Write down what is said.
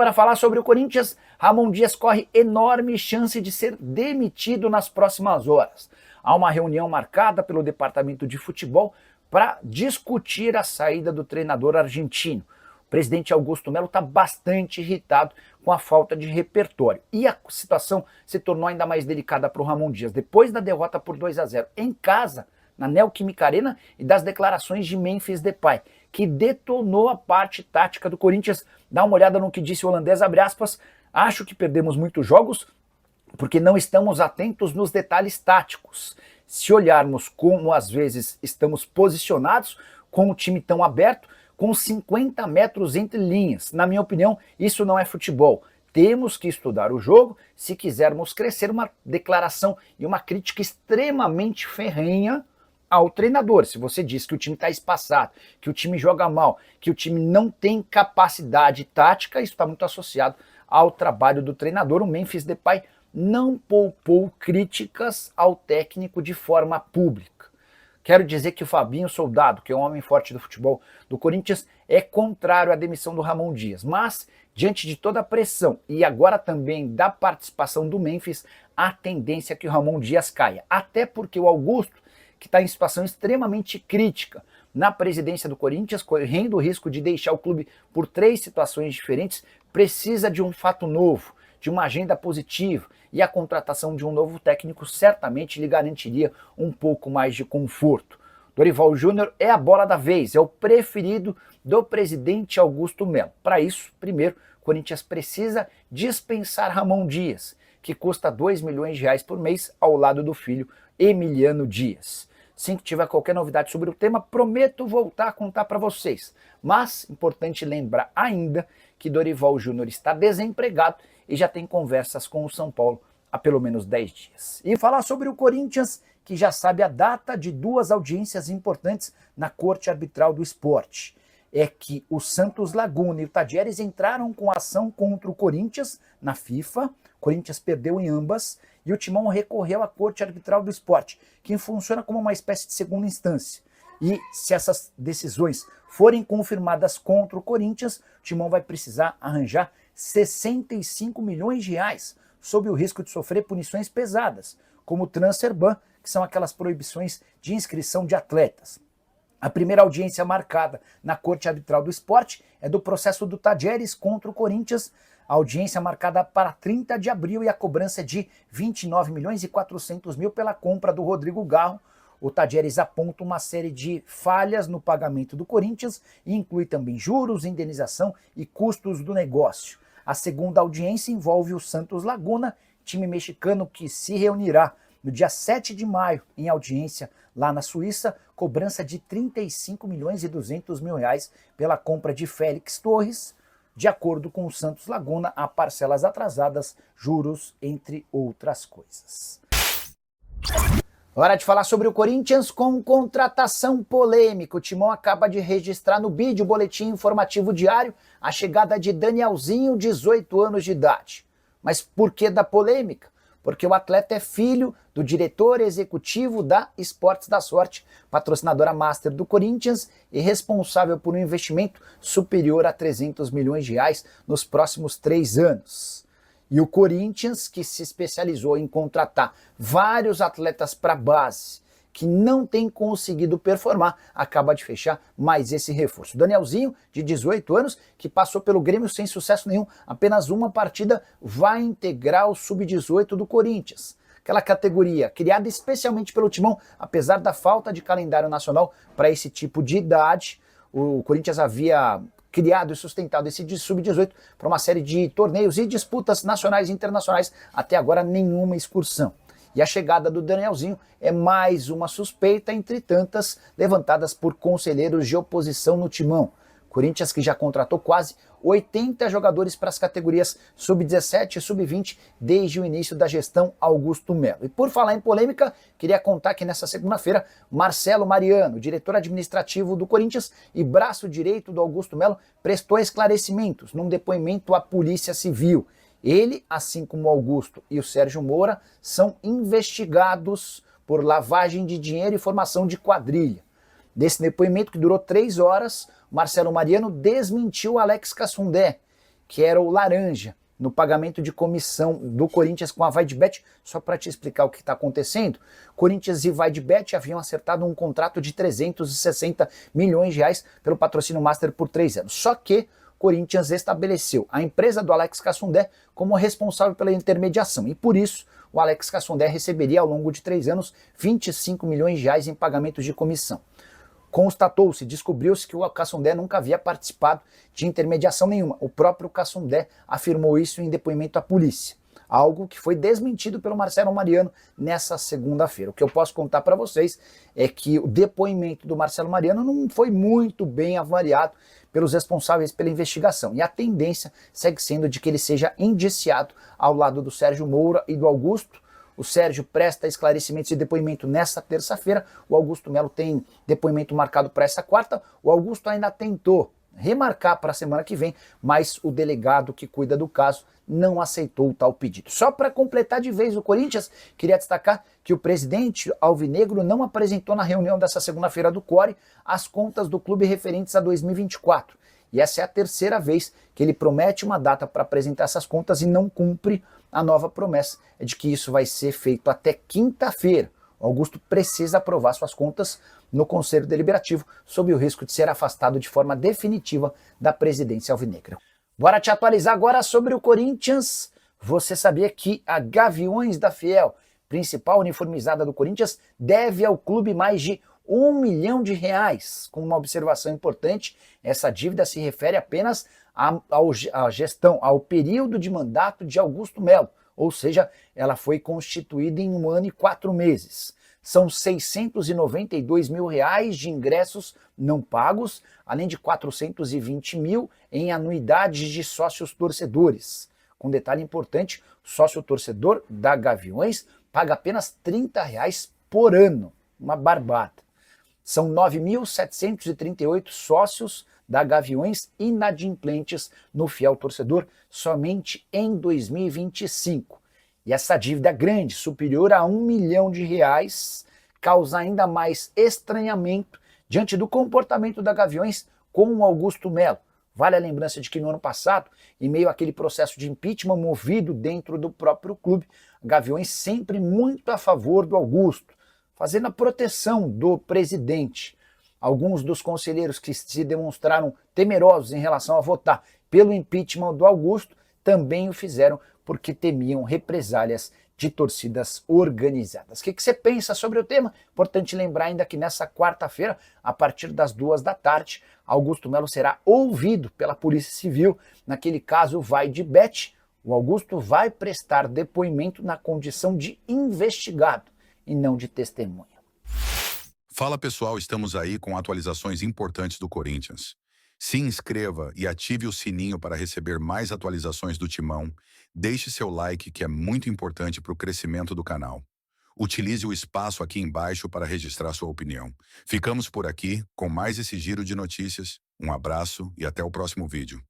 Para falar sobre o Corinthians, Ramon Dias corre enorme chance de ser demitido nas próximas horas. Há uma reunião marcada pelo departamento de futebol para discutir a saída do treinador argentino. O presidente Augusto Melo está bastante irritado com a falta de repertório. E a situação se tornou ainda mais delicada para o Ramon Dias, depois da derrota por 2-0 em casa, na Neoquímica Arena, e das declarações de Memphis Depay, que detonou a parte tática do Corinthians. Dá uma olhada no que disse o holandês, abre aspas: acho que perdemos muitos jogos porque não estamos atentos nos detalhes táticos. Se olharmos como às vezes estamos posicionados, com o time tão aberto, com 50 metros entre linhas. Na minha opinião, isso não é futebol. Temos que estudar o jogo se quisermos crescer. Uma declaração e uma crítica extremamente ferrenha ao treinador. Se você diz que o time está espaçado, que o time joga mal, que o time não tem capacidade tática, isso está muito associado ao trabalho do treinador. O Memphis Depay não poupou críticas ao técnico de forma pública. Quero dizer que o Fabinho Soldado, que é um homem forte do futebol do Corinthians, é contrário à demissão do Ramon Dias, mas diante de toda a pressão e agora também da participação do Memphis, a tendência é que o Ramon Dias caia, até porque o Augusto, que está em situação extremamente crítica na presidência do Corinthians, correndo o risco de deixar o clube por 3 situações diferentes, precisa de um fato novo, de uma agenda positiva, e a contratação de um novo técnico certamente lhe garantiria um pouco mais de conforto. Dorival Júnior é a bola da vez, é o preferido do presidente Augusto Melo. Para isso, primeiro, o Corinthians precisa dispensar Ramon Dias, que custa R$2 milhões por mês, ao lado do filho Emiliano Dias. Assim que tiver qualquer novidade sobre o tema, prometo voltar a contar para vocês. Mas, importante lembrar ainda que Dorival Júnior está desempregado e já tem conversas com o São Paulo há pelo menos 10 dias. E falar sobre o Corinthians, que já sabe a data de 2 audiências importantes na Corte Arbitral do Esporte. É que o Santos Laguna e o Tadieres entraram com ação contra o Corinthians na FIFA, o Corinthians perdeu em ambas, e o Timão recorreu à Corte Arbitral do Esporte, que funciona como uma espécie de segunda instância. E se essas decisões forem confirmadas contra o Corinthians, o Timão vai precisar arranjar R$65 milhões, sob o risco de sofrer punições pesadas, como o transfer ban, que são aquelas proibições de inscrição de atletas. A primeira audiência marcada na Corte Arbitral do Esporte é do processo do Tadieres contra o Corinthians, a audiência marcada para 30 de abril e a cobrança é de R$29.400.000 pela compra do Rodrigo Garro. O Tadieres aponta uma série de falhas no pagamento do Corinthians e inclui também juros, indenização e custos do negócio. A segunda audiência envolve o Santos Laguna, time mexicano que se reunirá no dia 7 de maio em audiência lá na Suíça, cobrança de R$35.200.000 pela compra de Félix Torres. De acordo com o Santos Laguna, há parcelas atrasadas, juros, entre outras coisas. Hora de falar sobre o Corinthians com contratação polêmica. O Timão acaba de registrar no BID, o Boletim Informativo Diário, a chegada de Danielzinho, 18 anos de idade. Mas por que da polêmica? Porque o atleta é filho do diretor executivo da Esportes da Sorte, patrocinadora master do Corinthians e responsável por um investimento superior a R$300 milhões nos próximos 3 anos. E o Corinthians, que se especializou em contratar vários atletas para base, que não tem conseguido performar, acaba de fechar mais esse reforço. Danielzinho, de 18 anos, que passou pelo Grêmio sem sucesso nenhum, apenas uma partida, vai integrar o Sub-18 do Corinthians. Aquela categoria criada especialmente pelo Timão, apesar da falta de calendário nacional para esse tipo de idade. O Corinthians havia criado e sustentado esse Sub-18 para uma série de torneios e disputas nacionais e internacionais, até agora nenhuma excursão. E a chegada do Danielzinho é mais uma suspeita entre tantas levantadas por conselheiros de oposição no Timão. Corinthians que já contratou quase 80 jogadores para as categorias Sub-17 e Sub-20 desde o início da gestão Augusto Melo. E por falar em polêmica, queria contar que nessa segunda-feira, Marcelo Mariano, diretor administrativo do Corinthians e braço direito do Augusto Melo, prestou esclarecimentos num depoimento à Polícia Civil. Ele, assim como o Augusto e o Sérgio Moura, são investigados por lavagem de dinheiro e formação de quadrilha. Desse depoimento, que durou 3 horas, Marcelo Mariano desmentiu Alex Cassundé, que era o laranja, no pagamento de comissão do Corinthians com a VaidBet. Só para te explicar o que está acontecendo, Corinthians e VaidBet haviam acertado um contrato de 360 milhões de reais pelo patrocínio Master por 3 anos. Só que Corinthians estabeleceu a empresa do Alex Cassundé como responsável pela intermediação e por isso o Alex Cassundé receberia ao longo de 3 anos 25 milhões de reais em pagamentos de comissão. Constatou-se, descobriu-se que o Cassundé nunca havia participado de intermediação nenhuma. O próprio Cassundé afirmou isso em depoimento à polícia, algo que foi desmentido pelo Marcelo Mariano nessa segunda-feira. O que eu posso contar para vocês é que o depoimento do Marcelo Mariano não foi muito bem avaliado pelos responsáveis pela investigação, e a tendência segue sendo de que ele seja indiciado ao lado do Sérgio Moura e do Augusto. O Sérgio presta esclarecimentos de depoimento nesta terça-feira, o Augusto Melo tem depoimento marcado para essa quarta, o Augusto ainda tentou remarcar para a semana que vem, mas o delegado que cuida do caso não aceitou tal pedido. Só para completar de vez o Corinthians, queria destacar que o presidente alvinegro não apresentou na reunião dessa segunda-feira do CORE as contas do clube referentes a 2024. E essa é a terceira vez que ele promete uma data para apresentar essas contas e não cumpre. A nova promessa é de que isso vai ser feito até quinta-feira. O Augusto precisa aprovar suas contas no Conselho Deliberativo, sob o risco de ser afastado de forma definitiva da presidência alvinegra. Bora te atualizar agora sobre o Corinthians. Você sabia que a Gaviões da Fiel, principal uniformizada do Corinthians, deve ao clube mais de R$1 milhão? Com uma observação importante, essa dívida se refere apenas à gestão, ao período de mandato de Augusto Melo, ou seja, ela foi constituída em 1 ano e 4 meses. São R$692 mil de ingressos não pagos, além de 420 mil em anuidades de sócios torcedores. Com detalhe importante, o sócio torcedor da Gaviões paga apenas R$30 por ano, uma barbada. São 9.738 sócios da Gaviões inadimplentes no fiel torcedor somente em 2025. E essa dívida grande, superior a R$1 milhão, causa ainda mais estranhamento diante do comportamento da Gaviões com o Augusto Melo. Vale a lembrança de que no ano passado, em meio àquele processo de impeachment movido dentro do próprio clube, a Gaviões sempre muito a favor do Augusto, fazendo a proteção do presidente. Alguns dos conselheiros que se demonstraram temerosos em relação a votar pelo impeachment do Augusto também o fizeram porque temiam represálias de torcidas organizadas. O que você pensa sobre o tema? Importante lembrar ainda que nessa quarta-feira, a partir das 2 da tarde, Augusto Melo será ouvido pela Polícia Civil. Naquele caso, VaidBet. O Augusto vai prestar depoimento na condição de investigado e não de testemunha. Fala pessoal, estamos aí com atualizações importantes do Corinthians. Se inscreva e ative o sininho para receber mais atualizações do Timão. Deixe seu like, que é muito importante para o crescimento do canal. Utilize o espaço aqui embaixo para registrar sua opinião. Ficamos por aqui com mais esse giro de notícias. Um abraço e até o próximo vídeo.